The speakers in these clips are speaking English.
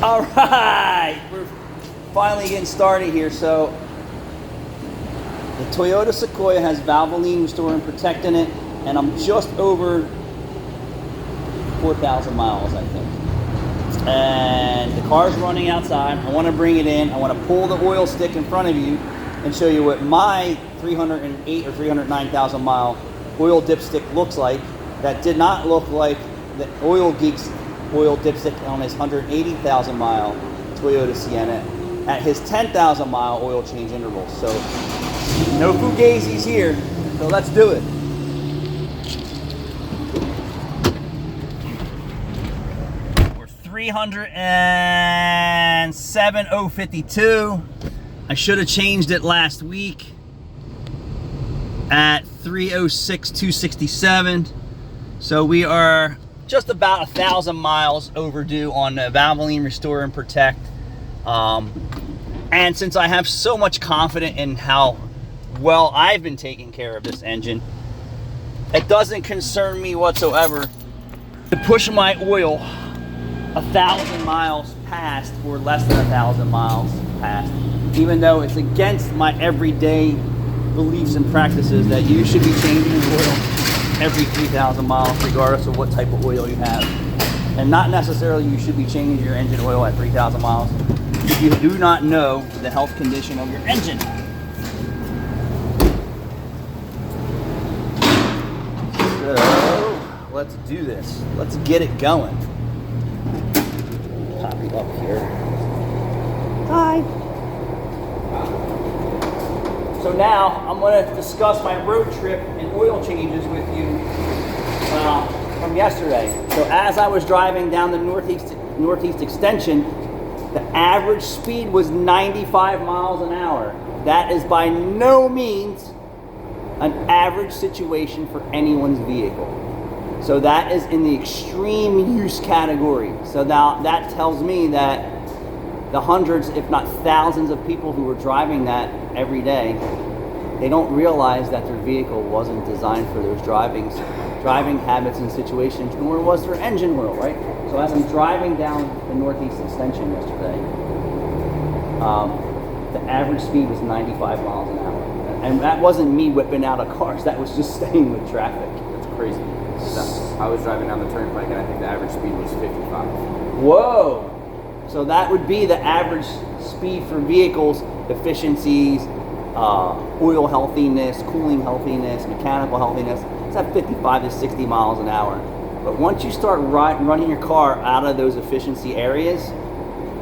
All right, we're finally getting started here. So the Toyota Sequoia has Valveoline Restore and Protect in it, and I'm just over 4,000 miles, I think. And the car's running outside. I want to bring it in. I want to pull the oil stick in front of you and show you what my 308 or 309,000 mile oil dipstick looks like. That did not look like the Oil Geek's oil dipstick on his 180,000 mile Toyota Sienna at his 10,000 mile oil change interval. So no fugazis here, so let's do it. We're 307,052. I should have changed it last week at 306,267. So we are just about 1,000 miles overdue on the Valveoline Restore and Protect. And since I have so much confidence in how well I've been taking care of this engine, it doesn't concern me whatsoever to push my oil 1,000 miles past or less than 1,000 miles past, even though it's against my everyday beliefs and practices that you should be changing your oil every 3,000 miles, regardless of what type of oil you have. And not necessarily you should be changing your engine oil at 3,000 miles if you do not know the health condition of your engine. So, let's do this. Let's get it going. Pop you up here. Hi. So now I'm going to discuss my road trip and oil changes with you from yesterday. So as I was driving down the northeast extension, the average speed was 95 miles an hour. That is by no means an average situation for anyone's vehicle. So that is in the extreme use category. So now that tells me that the hundreds, if not thousands of people who were driving that every day, they don't realize that their vehicle wasn't designed for those driving habits and situations, nor was their engine oil, right? So as I'm driving down the northeast extension yesterday, the average speed was 95 miles an hour. And that wasn't me whipping out of cars, that was just staying with traffic. That's crazy. I was driving down the turnpike and I think the average speed was 55. Whoa! So that would be the average speed for vehicles, efficiencies, oil healthiness, cooling healthiness, mechanical healthiness. It's at 55 to 60 miles an hour. But once you start running your car out of those efficiency areas,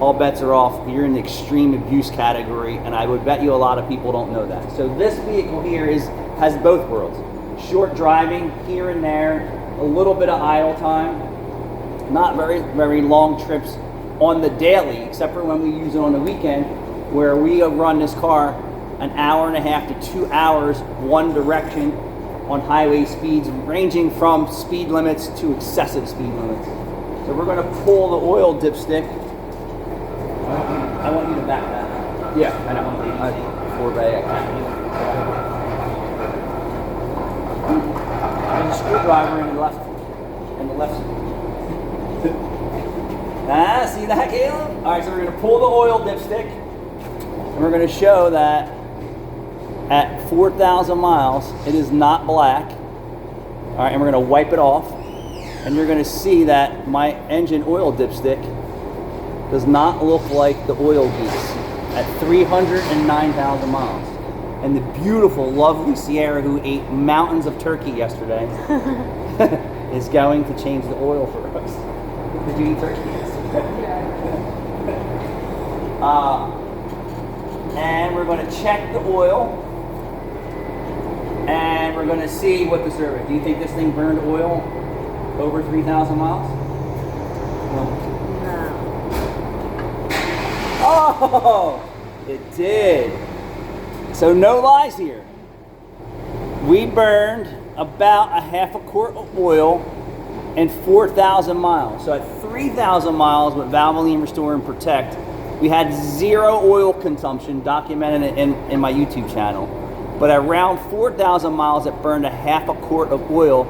all bets are off. You're in the extreme abuse category, and I would bet you a lot of people don't know that. So this vehicle here has both worlds. Short driving here and there, a little bit of idle time, not very, very long trips on the daily, except for when we use it on the weekend, where we run this car an hour and a half to 2 hours one direction on highway speeds ranging from speed limits to excessive speed limits. So we're going to pull the oil dipstick. I want you to back that. Yeah, I don't want to forebay. I can't. There's a screwdriver in the left. See that, Caleb? All right, so we're going to pull the oil dipstick, and we're going to show that at 4,000 miles, it is not black. All right, and we're going to wipe it off, and you're going to see that my engine oil dipstick does not look like the Oil Geeks at 309,000 miles. And the beautiful, lovely Sierra, who ate mountains of turkey yesterday, is going to change the oil for us. Did you eat turkey yesterday? And we're going to check the oil, and we're going to see what the service. Do you think this thing burned oil over 3,000 miles? No. Oh, it did. So no lies here. We burned about a half a quart of oil and 4,000 miles. So at 3,000 miles with Valveoline Restore and Protect, we had zero oil consumption, documented in my YouTube channel. But at around 4,000 miles, it burned a half a quart of oil,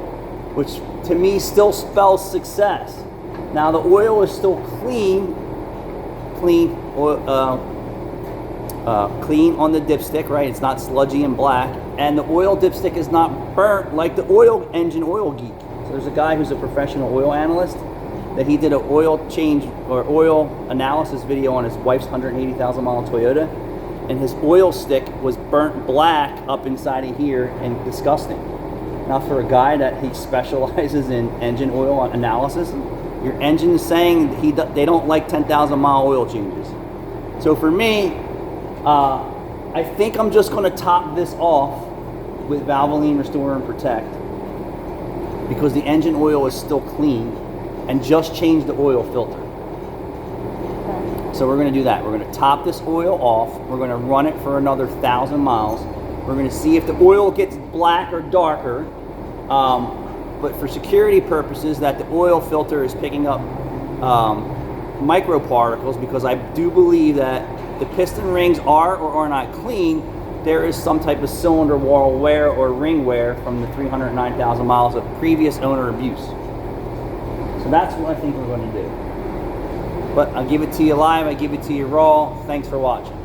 which to me still spells success. Now the oil is still clean, clean clean on the dipstick, right? It's not sludgy and black, and the oil dipstick is not burnt like the engine oil geek. So there's a guy who's a professional oil analyst that he did an oil change or oil analysis video on his wife's 180,000 mile Toyota, and his oil stick was burnt black up inside of here and disgusting. Now for a guy that he specializes in engine oil analysis, your engine is saying they don't like 10,000 mile oil changes. So for me, I think I'm just going to top this off with Valveoline Restore and Protect because the engine oil is still clean, and just change the oil filter. So we're going to do that. We're going to top this oil off. We're going to run it for another 1,000 miles. We're going to see if the oil gets black or darker. But for security purposes, that the oil filter is picking up microparticles, because I do believe that the piston rings are or are not clean. There is some type of cylinder wall wear or ring wear from the 309,000 miles of previous owner abuse. So that's what I think we're going to do. But I'll give it to you live, I give it to you raw. Thanks for watching.